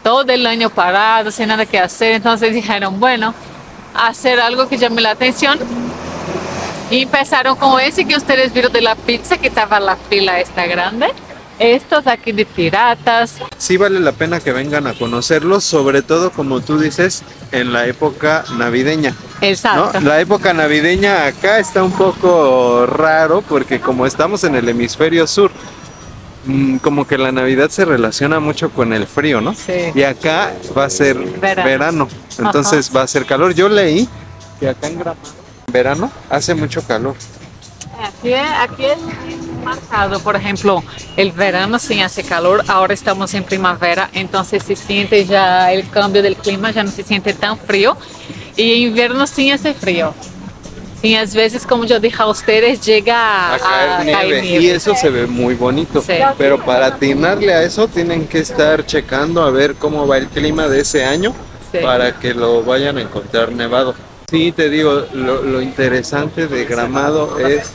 Todo el año parado, sin nada que hacer. Entonces dijeron, bueno, hacer algo que llame la atención. Y empezaron con ese que ustedes vieron de la pizza, que estaba la fila esta grande. Estos aquí de piratas. Sí vale la pena que vengan a conocerlos, sobre todo como tú dices, en la época navideña. ¿No? Exacto. La época navideña acá está un poco raro porque como estamos en el hemisferio sur, como que la Navidad se relaciona mucho con el frío, ¿no? Sí. Y acá va a ser verano, entonces va a ser calor. Yo leí que acá en Gramado, en verano, hace mucho calor. Aquí es marcado, por ejemplo, el verano sí hace calor, ahora estamos en primavera, entonces se siente ya el cambio del clima, ya no se siente tan frío. Y en invierno sí hace frío. Sí, a veces, como yo dije a ustedes, llega A caer nieve. Y eso se ve muy bonito. Sí. Pero para atinarle a eso tienen que estar checando a ver cómo va el clima de ese año Sí. para que lo vayan a encontrar nevado. Sí, te digo, lo interesante de Gramado es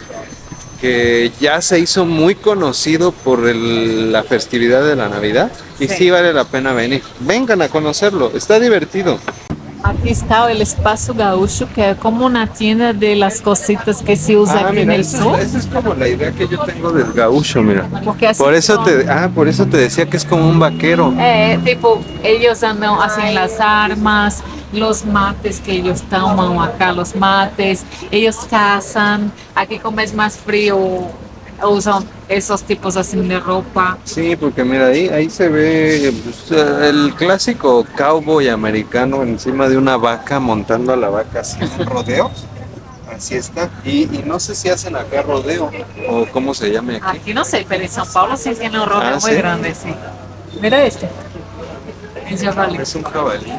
que ya se hizo muy conocido por la festividad de la Navidad y Sí. sí vale la pena venir. Vengan a conocerlo, está divertido. Aquí está el Espacio Gaúcho, que es como una tienda de las cositas que se usa aquí en el sur. esa es como la idea que yo tengo del gaúcho, mira. Porque así Por eso son. por eso te decía que es como un vaquero. Tipo, ellos andan, hacen las armas, los mates que ellos toman acá, los mates, ellos cazan, aquí como es más frío, usan esos tipos así de ropa. Sí, porque mira, ahí se ve pues, el clásico cowboy americano encima de una vaca, montando a la vaca así en rodeo. Así está. Y no sé si hacen acá rodeo o cómo se llame aquí. Aquí no sé, pero en São Paulo sí tiene un rodeo Ah, muy ¿sí? grande, sí. Mira este. El jabalí. Es un jabalí.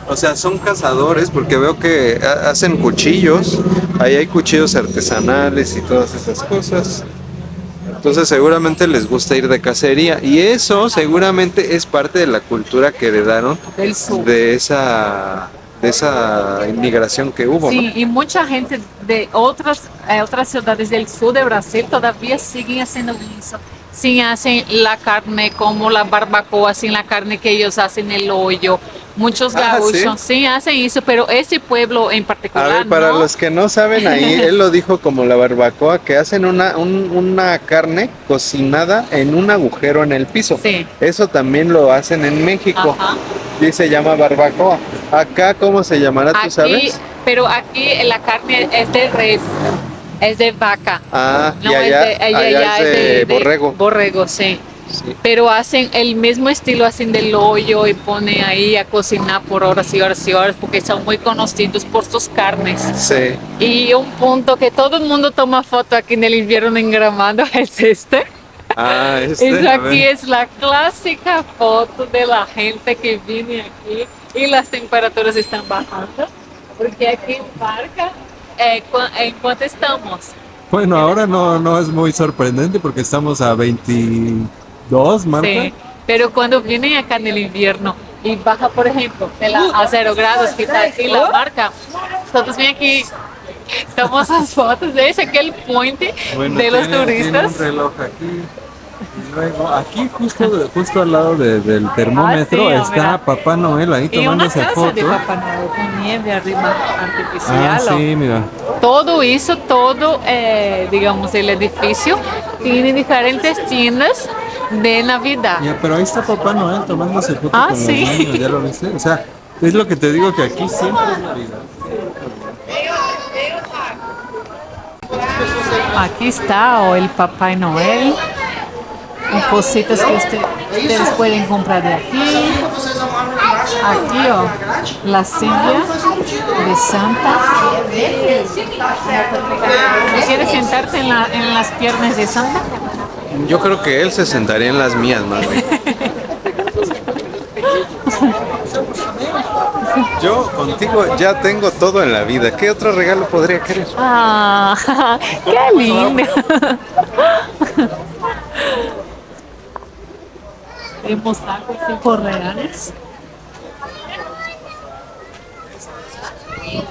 O sea, son cazadores porque veo que hacen cuchillos. Ahí hay cuchillos artesanales y todas esas cosas. Entonces seguramente les gusta ir de cacería. Y eso seguramente es parte de la cultura que heredaron Del sur. de esa inmigración que hubo, Sí, ¿no? y mucha gente de otras ciudades del sur de Brasil todavía siguen haciendo eso. Sí, hacen la carne como la barbacoa, sin la carne que ellos hacen el hoyo. Muchos Ah, gaúchos sí hacen eso, pero ese pueblo en A particular ver, para no. los que no saben ahí, él lo dijo como la barbacoa, que hacen una carne cocinada en un agujero en el piso. Sí. Eso también lo hacen en México. Ajá. Y se llama barbacoa. Acá, ¿cómo se llamará? ¿Tú Aquí, sabes? pero aquí la carne es de res, es de vaca. Ah, No, y allá es de borrego. Borrego, sí. Sí. Pero hacen el mismo estilo, hacen del hoyo y ponen ahí a cocinar por horas y horas y horas porque son muy conocidos por sus carnes. Sí. Y un punto que todo el mundo toma foto aquí en el invierno en Gramado es este. Ah, Es a aquí ver. es la clásica foto de la gente que viene aquí y las temperaturas están bajando porque aquí en Barca, ¿en cuánto estamos? Bueno, ahora no es muy sorprendente porque estamos a 22, Marta. Sí, pero cuando vienen acá en el invierno y baja, por ejemplo, a 0 grados, que está aquí la marca, nosotros ven aquí, tomamos las fotos de ese, aquel puente Bueno, de los tiene turistas. un reloj aquí. Y luego aquí justo al lado del termómetro Ah, sí, está mira. Papá Noel ahí Y una tomándose casa foto. de Papá Noel con nieve arriba artificial. Ah, ¿O? sí, mira. Todo eso, digamos, el edificio tiene diferentes tiendas de Navidad. Ya, pero ahí está Papá Noel tomándose foto Ah, con sí. los niños, ¿ya lo viste? O sea, es lo que te digo que aquí siempre es Navidad. Aquí está el Papá Noel, con cositas que ustedes pueden comprar de aquí. Aquí, la silla de Santa. ¿Quieres sentarte en las piernas de Santa? Yo creo que él se sentaría en las mías, más bien. Yo contigo ya tengo todo en la vida. ¿Qué otro regalo podría querer? Ah, qué lindo. Tenemos algo 5 reales.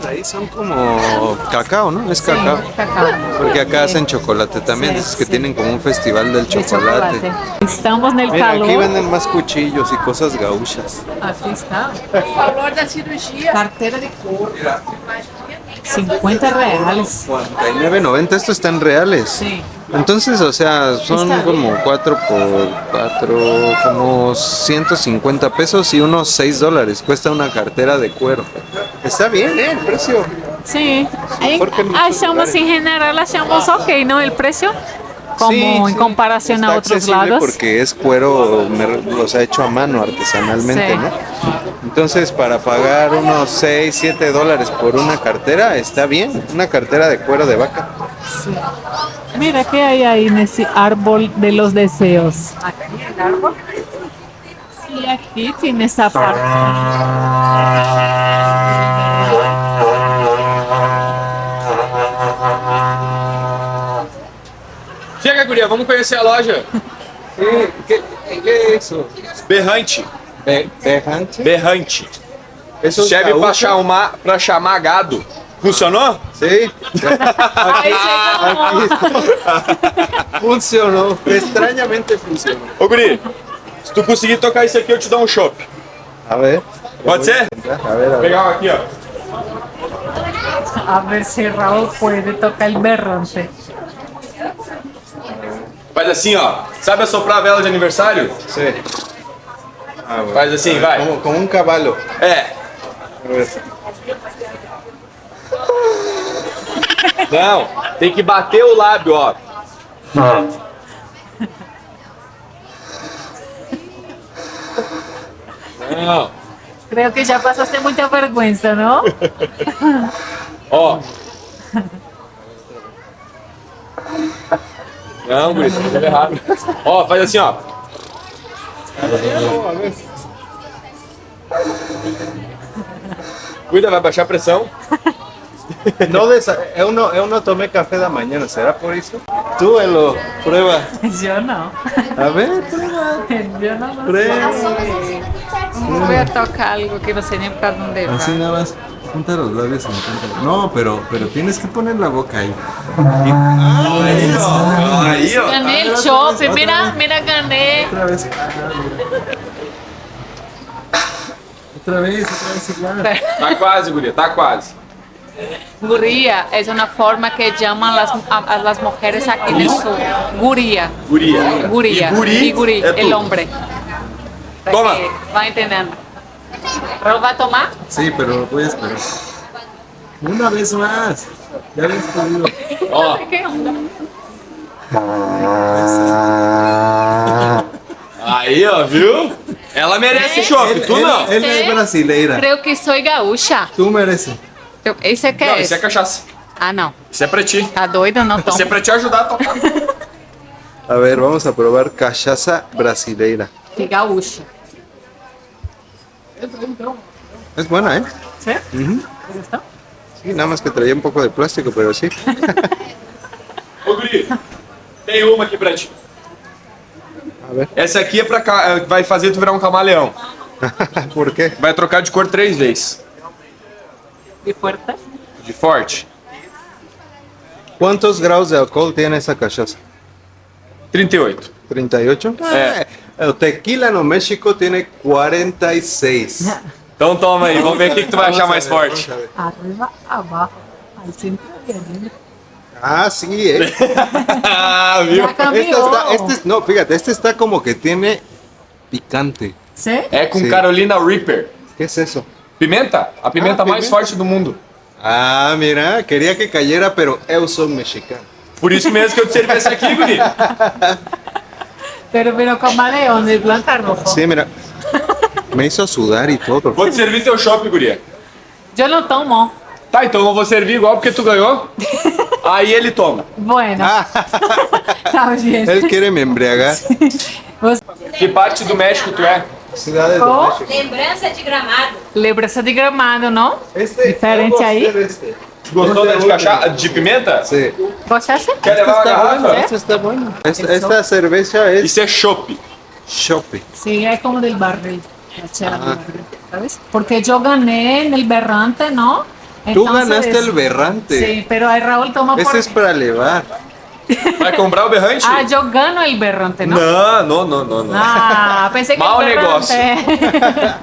Ahí son como cacao, ¿no? Es cacao. Cacao. Porque acá hacen chocolate también. Sí, Dices que sí. tienen como un festival del De chocolate. Estamos en el Mira, calor. aquí venden más cuchillos y cosas gauchas. Aquí está. Cartera de couro. 50 reales. 49.90, esto está en reales. Sí. Entonces, o sea, son Está como 4 por 4, como 150 pesos y unos 6 dólares. Cuesta una cartera de cuero. Está bien, el precio. Sí. Mejor que en muchos Achamos, lugares. en general, achamos ok, ¿no? El precio. Como Sí, en sí. comparación Está a otros accesible lados. porque es cuero, o sea, hecho a mano artesanalmente, Sí. ¿no? Entonces, para pagar unos 6, 7 dólares por una cartera, está bien. Una cartera de cuero de vaca. Mira, ¿qué hay ahí en ese árbol de los deseos? Aquí el árbol. Y aquí tiene esa parte. Chega, guria, vamos conhecer a loja. ¿Qué es eso? Berrante. Berrante. Berrante. Eso es Serve pra gaúcho. chamar gado. Funcionou? Sí. Ahí llegamos. Funcionó. Extrañamente funcionó. Ô, guri, se tu conseguir tocar isso aqui, eu te dou um chopp. A ver. Pode ser? A ver, a ver. Pegar um aqui, ó. A ver si Raúl puede tocar el berrante. Faz assim, ó. Sabe assoprar a vela de aniversário? Sí. Ah, bueno. Faz assim, vai. Como un caballo. É. A ver. Não, tem que bater o lábio, ó. Não. Creo que ya pasaste mucha vergüenza, ¿no? Ó. Não, guri, tá fazendo errado. Ó, faz assim, ó. Cuida, vai baixar a pressão. No yo no tomé café de mañana, ¿será por eso? Tú, Elo, prueba. Yo no. A ver, prueba. Yo no. Prueba. Voy a tocar algo que no sé ni para dónde va. Así nada más. Junta los labios y intenta. No, pero tienes que poner la boca ahí. Aí, ó. Gané el chope, mira, gané. Otra vez. Otra vez igual. Tá quase, guria, tá quase. Guría es una forma que llaman a las mujeres aquí del sur. Guría. Guria. Guría. E guri, Y gurí, é el tu. hombre. Para Toma. que va entendiendo. ¿Raúl va a tomar? Sí, pero voy a esperar. Una vez más. Ya habías podido. Ó, ¿Qué onda? aí, ó, viu? Ela merece chopp, tu não. Él es brasileira. Creo que soy gaúcha. Tú mereces. ¿Ese qué Não, es? isso é cachaça. Ah, não. Isso é pra ti. Tá doido? Não tomo. Isso é pra te ajudar a tocar. A ver, vamos a probar cachaza brasileira. Que gaúcha. Es buena, ¿eh? ¿Sí? ¿Te gustó? Sí, nada más que traía un poco de plástico, pero sí. Ô, guri, tem uma aqui pra ti. A ver. Essa aqui é vai fazer tu virar um camaleão. ¿Por qué? Vai trocar de cor 3 vezes. ¿Y fuerte? De forte. ¿Cuántos grados de alcohol tiene esa cachaza? 38. 38. El tequila no México tiene 46. Então toma aí, vamos ver o que tu vai achar mais Vamos forte. a ver. Arriba, abajo. Al centro y arriba. Ah, sí, Ah, viu? Ya cambió. No, fíjate, este está como que tiene picante. ¿Sí? É com Sim. Carolina Reaper. ¿Qué es eso? Pimenta? A pimenta Ah, mais pimenta. forte do mundo. Ah, mira, quería que cayera, pero eu soy mexicano. Por isso mesmo que eu te servi essa aqui, guri. Pero camaleón de blanca rojo. Sí, mira, me hizo sudar y todo. Vou te servir teu chopp, guria. Yo no tomo. Tá, então eu vou servir igual porque tu ganhou. Aí ele toma. Bueno. Está bien. Él quiere me embriagar. Vos- Que parte do México tu é? Ciudades de ¿Cómo? México. Lembrança de Gramado. Lebrança de Gramado, ¿no? eu Diferente gostei aí. deste. Gostou da de cachaça? De pimenta? Sí. ¿Gostaste? Quer levar uma Está garrafa? bueno, esto está bueno. Esta cerveza es Isso é chopp. Shopping. Sí, es como del barril. La chela del barril, ¿sabes? Porque yo gané en el berrante, ¿no? Tú Entonces, ganaste el berrante. Sí, pero ahí Raúl toma Ese por... es para elevar. Vai comprar o berrante? Ah, yo gano el berrante, ¿no? Não. Ah, pensé que Mau el berrante...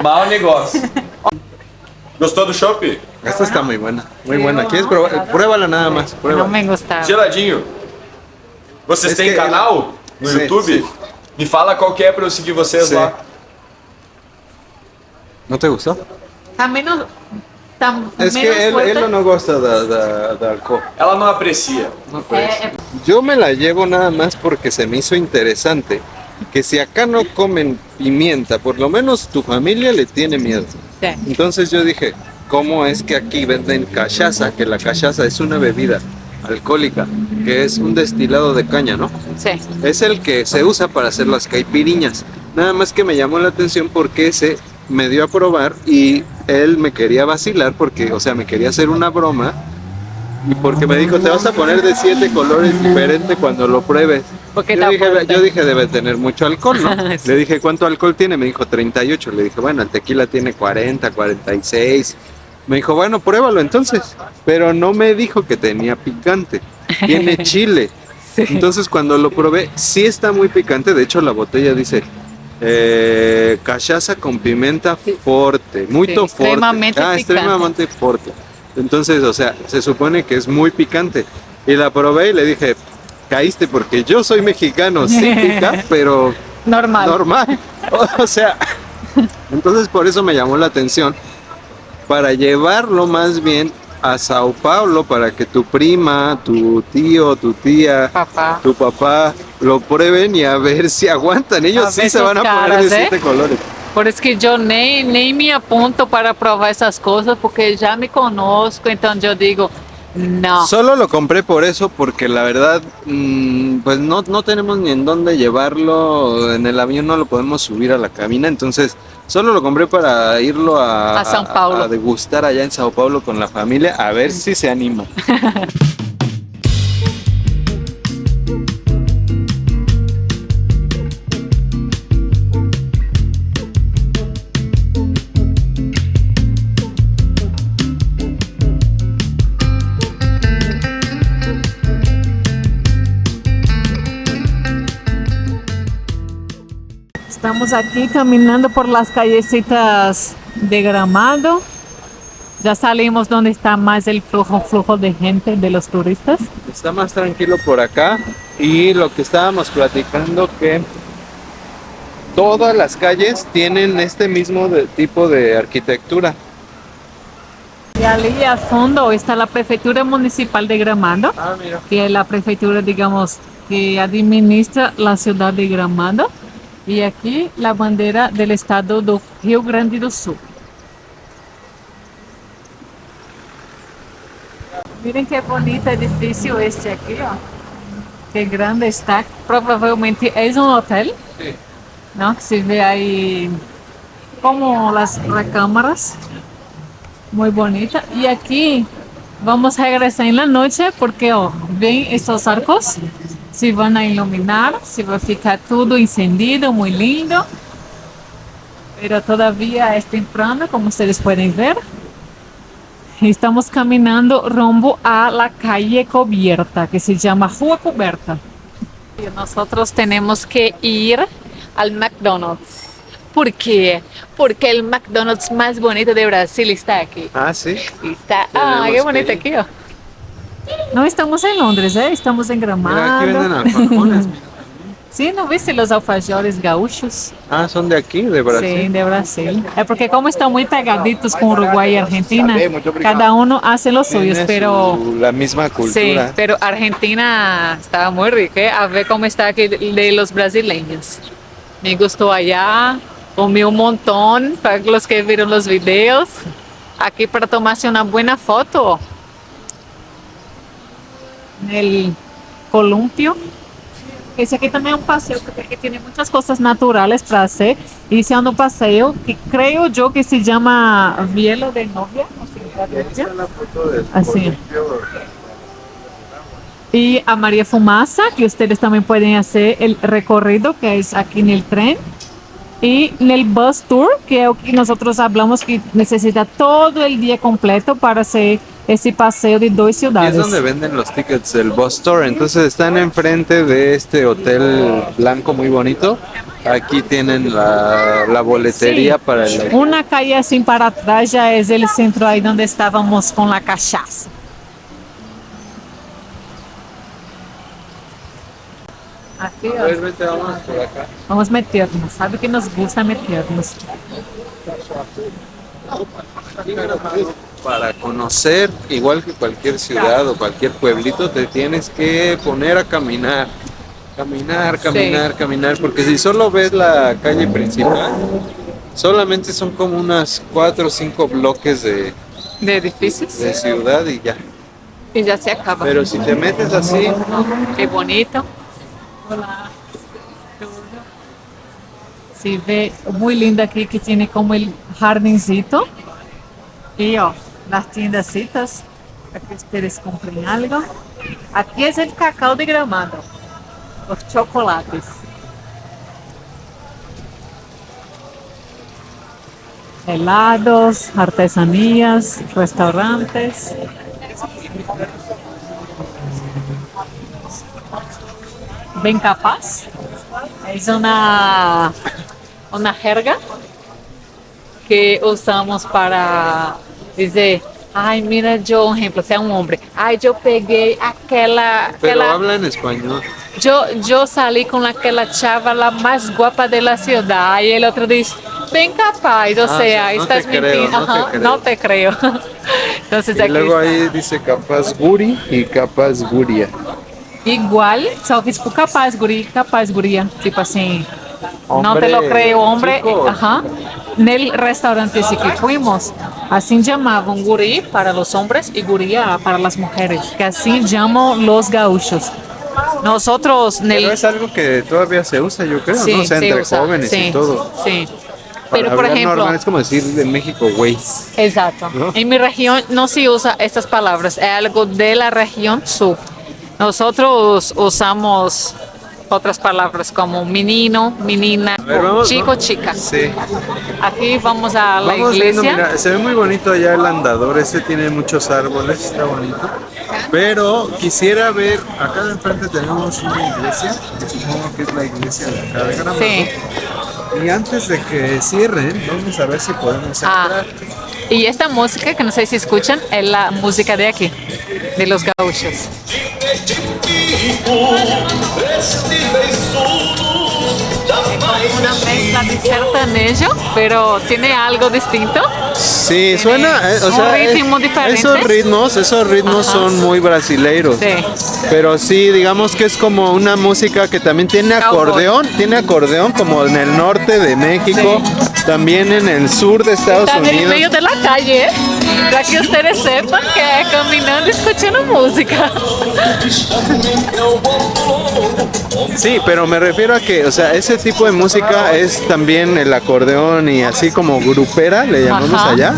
Mau negócio. Gostou do chopp? Esta está muy buena, muy Sí, buena. ¿no? ¿Quieres probar? Pruébala nada más, No pruébala. me gustaba. Geladinho. Vocês Es têm que canal no Sí, YouTube? sí. Me fala qual que é pra eu seguir vocês Sí. lá. ¿No te gustó? Tan menos... Tan Es menos que fuerte. él no gosta de alcohol. Ela não aprecia. No, pues. Eh, Yo me la llevo nada más porque se me hizo interesante que si acá no comen pimienta, por lo menos tu familia le tiene miedo. sí. Entonces yo dije, ¿cómo es que aquí venden cachaza? Que la cachaza es una bebida alcohólica, que es un destilado de caña, ¿no? Sí. Es el que se usa para hacer las caipiriñas. Nada más que me llamó la atención porque ese me dio a probar y él me quería vacilar porque, o sea, me quería hacer una broma y porque me dijo, te vas a poner de 7 colores diferentes cuando lo pruebes. Porque Yo está dije, fuerte. yo dije, debe tener mucho alcohol, ¿no? Sí. Le dije, ¿cuánto alcohol tiene? Me dijo, 38. Le dije, bueno, el tequila tiene 40, 46. Me dijo, bueno, pruébalo entonces. Pero no me dijo que tenía picante. Tiene chile. Entonces cuando lo probé, sí está muy picante. De hecho, la botella dice, cachaza con pimenta forte. Muy Sí, forte. extremadamente picante. Extremadamente fuerte. Entonces, o sea, se supone que es muy picante. Y la probé y le dije, caíste porque yo soy mexicano, sí pica, pero Normal. normal. O sea, entonces por eso me llamó la atención, para llevarlo más bien a Sao Paulo, para que tu prima, tu tío, tu tía, Papá. tu papá lo prueben y a ver si aguantan. Ellos A sí ver se sus van a poner caras, de ¿eh? 7 colores. Por eso que yo nem me apunto para probar essas coisas, porque já me conosco, então eu digo, não. Solo lo compré por eso, porque la verdad, pues no tenemos ni en dónde llevarlo. En el avión no lo podemos subir a la cabina, entonces solo lo compré para irlo A São Paulo. a degustar allá en Sao Paulo con la familia, a ver si se anima. Estamos aqui caminhando por las callecitas de Gramado. Ya salimos donde está más el flujo de gente, de los turistas. Está más tranquilo por acá y lo que estábamos platicando que todas las calles tienen este mismo tipo de arquitectura. Y ali a fondo está la Prefeitura Municipal de Gramado, Ah, mira. que es la prefeitura, digamos, que administra la ciudad de Gramado. Y aquí la bandera del estado do Rio Grande do Sul. Miren qué bonito edificio este aquí, ó. Qué grande está. Provavelmente es un hotel, Sí. ¿no? Se ve ahí como las recámaras. Muy bonita. Y aquí vamos a regresar en la noche porque, ó, ven estos arcos. Se van a iluminar, se vai ficar tudo encendido, muy lindo. Pero todavía es temprano, como ustedes pueden ver. Estamos caminando rumbo a la calle Cubierta, que se llama Rua Coberta. Nosotros tenemos que ir al McDonald's. ¿Por qué? Porque el McDonald's más bonito de Brasil está aquí. Ah, sí. Está, Tenemos qué que bonito ir. aquí, ó. No estamos en Londres, estamos en Gramado. Mira, aquí venden alfajores. Sí, ¿no viste los alfajores gaúchos? Ah, son de aquí, de Brasil. Sí, de Brasil. Es porque como están muy pegaditos con Uruguay y Argentina, cada uno hace los suyos, Tiene pero... la misma Sí, cultura. pero Argentina estaba muy rica, ¿eh? A ver cómo está aquí de los brasileños. Me gustó allá, comí un montón para los que vieron los videos. Aquí para tomarse una buena foto. En el columpio. Ese aquí también es un paseo porque aquí tiene muchas cosas naturales para hacer. Iniciando un paseo que creo yo que se llama Vielo de Novia. o Cinta de Novia. la foto del Así. columpio. Y a María Fumaza, que ustedes también pueden hacer el recorrido que es aquí en el tren. Y en el bus tour, que es lo que nosotros hablamos que necesita todo el día completo para hacer esse passeio de 2 Y es ciudades. donde venden los tickets del Bus Tour. Entonces están enfrente de este hotel blanco muy bonito. Aquí tienen la boletería Sí. para el... Uma calle assim para trás já é o centro aí onde estávamos com a cachaça. Aqui, ó. Pues vete, vamos por acá. Vamos meter-nos. Sabe que nos gusta meter-nos. Para conocer, igual que cualquier ciudad o cualquier pueblito, te tienes que poner a caminar. Caminar, caminar, caminar, porque si solo ves la calle principal, solamente son como unas 4 o 5 bloques De edifícios. de ciudad y ya. E já se acaba. Pero si te metes así, Que bonito. Olá. Se vê muito lindo aqui que tem como el jardincito. E ó, las tiendecitas. Para que ustedes compren algo. Aquí es el cacao de Gramado. Los chocolates. Helados, artesanías, restaurantes. Bem capaz. Es una jerga que usamos para dizer, ai, mira, yo, un ejemplo, sea un hombre, ai, yo peguei pero habla en español. yo salí con aquella chava la más guapa de la ciudad, y el otro dice, bem capaz, o sea, no estás te creo, mintiendo, no te ajá, creo. no te creo. Entonces Y aquí luego está. ahí dice capaz guri y capaz guria. Igual, só que tipo capaz, guria, tipo assim, não te Hombre, lo creo, hombre, chico. ajá. Nel restaurante ese que fuimos, así llamaban guri para los hombres y guria para las mujeres, que así llaman los gaúchos. Nosotros, Pero es algo que todavía se usa, yo creo, sí, ¿no? O sea, se entre usa, jóvenes sí, y todo. sí. Para Pero por hablar ejemplo, normal es como decir de México, güey. exacto. ¿No? En mi región no se usa estas palabras, es algo de la región sur. Nosotros usamos otras palabras como menino, menina, A ver, vamos, chico, vamos. chica. Sí. Aquí vamos a la Vamos viendo, iglesia. mira, se ve muy bonito allá el andador, este tiene muchos árboles, está bonito. Pero quisiera ver, acá de enfrente tenemos una iglesia, que supongo que es la iglesia de acá de Gramado. Sí. Y antes de que cierren, vamos a ver si podemos Ah, entrar. y esta música, que no sé si escuchan, es la música de aquí, de los gaúchos. Una mezcla de sertanejo, pero tiene algo distinto. Sí, suena, o un sea, ritmo diferente. esos ritmos Ajá. son muy brasileiros. Sí. Pero sí, digamos que es como una música que también tiene tiene acordeón como en el norte de México, también en el sur de Estados Está en el Unidos. medio de la calle, para que ustedes sepan que caminando escuchando música. Sí, pero me refiero a que, o sea, ese tipo de música es también el acordeón y así como grupera, le llamamos Ajá. allá,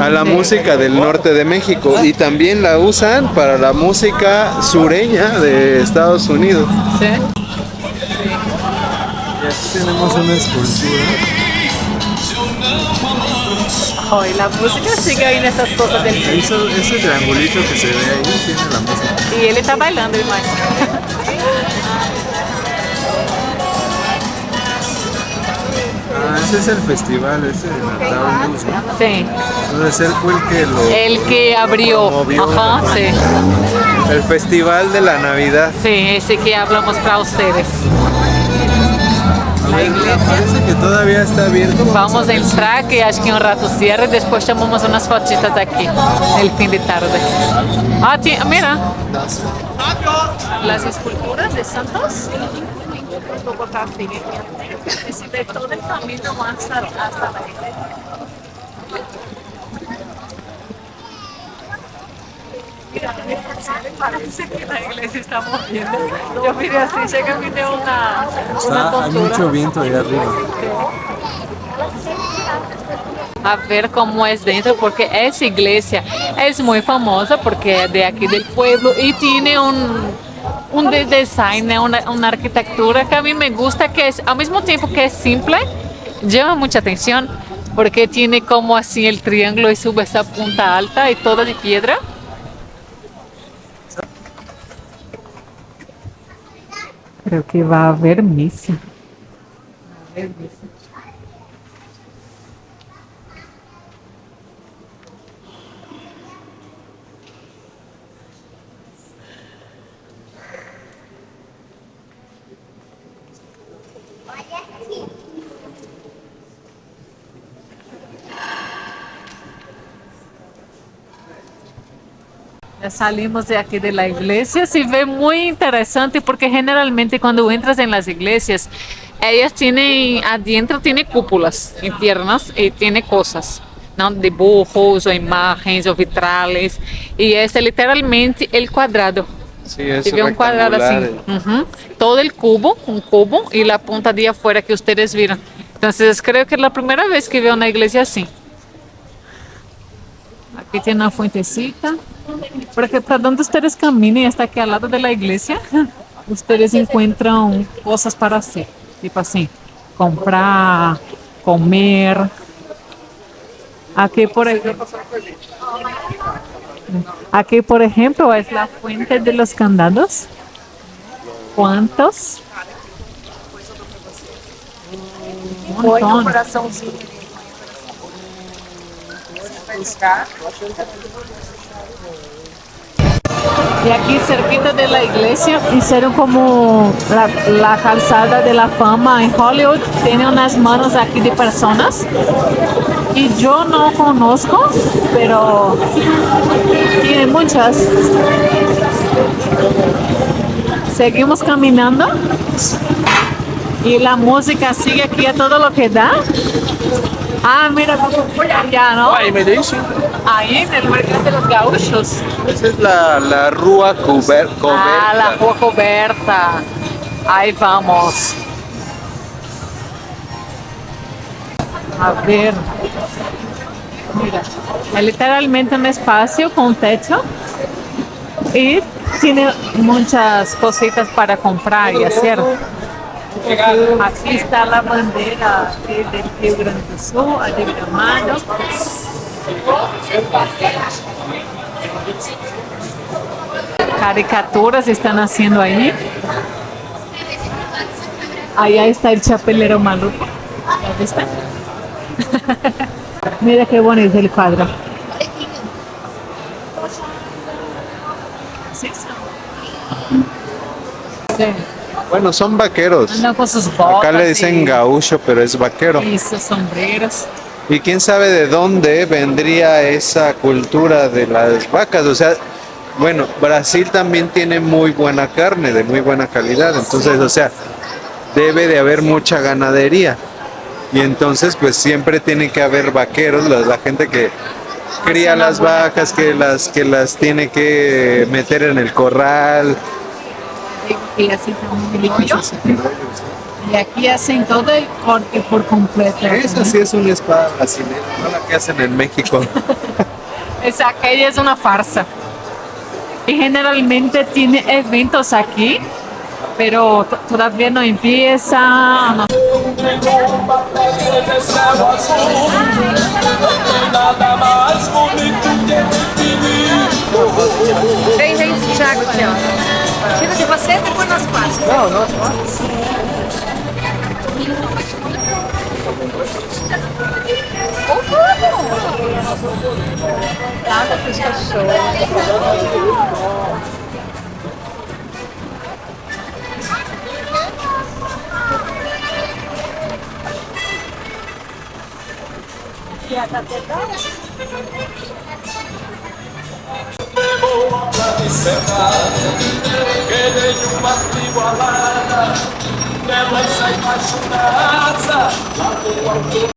a la música del norte de México. Y también la usan para la música sureña de Estados Unidos. Sí. Y aquí tenemos una escultura. Hoy la música sigue ahí en esas cosas del Ese triangulito que se ve ahí tiene la música. y él está bailando demais. Ah, ese es el festival, ese de Natal Blues, ¿no? Sí, Entonces él fue el que lo... el que abrió. promovió. Ajá, sí. El festival de la Navidad. Sí, ese que hablamos para ustedes. A ver, iglesia. parece que todavía está abierto. Vamos a ver si- entrar, que acho que un rato cierra, y después tomamos unas fotitas aquí, el fin de tarde. Ah, mira. Las esculturas de santos. Bogotá, sí. Y se ve todo el camino hasta la iglesia. Mira, parece que la iglesia está moviendo. Yo miré así, llega y de una Hay tontura. mucho viento ahí arriba. A ver cómo es dentro, porque esa iglesia es muy famosa porque es de aquí del pueblo y tiene un design, una arquitectura que a mí me gusta, que es al mismo tiempo que es simple, llama mucha atención, porque tiene como así el triángulo y sube esa punta alta y toda de piedra. Creo que va a haber misa. Ya salimos de aquí de la iglesia, se ve muy interesante porque generalmente cuando entras en las iglesias, ellas tienen, adentro tiene cúpulas internas y tiene cosas, ¿no? Dibujos o imágenes o vitrales y es literalmente el cuadrado. Sí, es Se ve un cuadrado así, todo el cubo, un cubo y la punta de afuera que ustedes vieron. Entonces creo que es la primera vez que veo una iglesia así. Aquí tiene una fuentecita. Porque para donde ustedes caminen, hasta aquí al lado de la iglesia, ustedes encuentran cosas para hacer. Tipo así, comprar, comer. Aquí, por ejemplo, es la fuente de los candados. ¿Cuántos? Un montón. Y aquí cerquita de la iglesia hicieron como la calzada de la fama en Hollywood. Tiene unas manos aquí de personas y yo no conozco, pero tiene muchas. Seguimos caminando y la música sigue aquí a todo lo que da. Ah, mira, allá, ¿no? Ay, me dice. Ahí en el mercado de los gauchos. Esa es la Rua Coberta. Ah, la rua coberta. Ahí vamos. A ver. Mira, es literalmente un espacio con techo y tiene muchas cositas para comprar y hacer. Aquí está la bandera del Rio Grande do Sul, a de Gramado. Caricaturas están haciendo ahí. Allá está el chapelero maluco. ¿Ya viste? Mira qué bonito el cuadro. ¿Sí? Sí. Bueno, son vaqueros. Andan con sus botas. Acá le dicen gaucho, pero es vaquero. Y sus sombreros. Y quién sabe de dónde vendría esa cultura de las vacas. O sea, bueno, Brasil también tiene muy buena carne, de muy buena calidad. Entonces, o sea, debe de haber mucha ganadería. Y entonces, pues siempre tiene que haber vaqueros, la gente que cría las vacas, que las tiene que meter en el corral. Y así un criollo. Y aquí hacen todo el corte por completo. Esa sí es una espada brasileña, no la que hacen en México. Aquella es una farsa. Y generalmente tiene eventos aquí, pero todavía no empieza. No. Vem, gente, Thiago, aqui, ó. Tira de você, depois nós quatro. Não, nós quatro. Nada pros cachorros. E a catedral? Que nenhuma igualada, nela sai apaixonada.